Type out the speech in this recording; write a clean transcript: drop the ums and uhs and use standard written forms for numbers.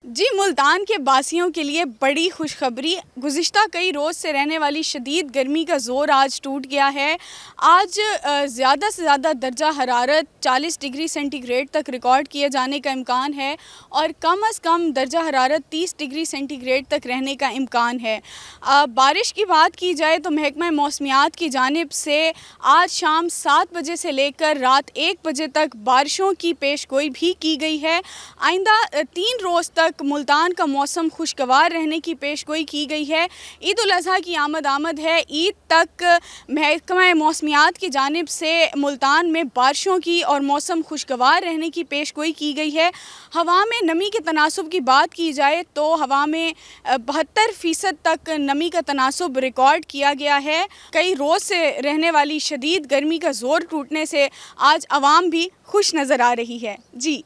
जी, मुल्तान के बासियों के लिए बड़ी खुशखबरी। गुज़िश्ता कई रोज़ से रहने वाली शदीद गर्मी का ज़ोर आज टूट गया है। आज ज़्यादा से ज़्यादा दर्जा हरारत 40 डिग्री सेंटीग्रेड तक रिकॉर्ड किए जाने का इम्कान है और कम अज़ कम दर्जा हरारत 30 डिग्री सेंटीग्रेड तक रहने का इम्कान है। बारिश की बात की जाए तो महकमा मौसमियात की जानिब से आज शाम 7 बजे से लेकर रात 1 बजे तक बारिशों की पेशगोई भी की गई है। आइंदा 3 रोज़ तक मुल्तान का मौसम खुशगवार रहने की पेशगोई की गई है। ईद उल अज़हा की आमद है। ईद तक महकमा मौसमियात की जानिब से मुल्तान में बारिशों की और मौसम खुशगवार रहने की पेशगोई की गई है। हवा में नमी के तनासुब की बात की जाए तो हवा में 72% तक नमी का तनासुब रिकॉर्ड किया गया है। कई रोज़ से रहने वाली शदीद गर्मी का ज़ोर टूटने से आज आवाम भी खुश नज़र आ रही है। जी।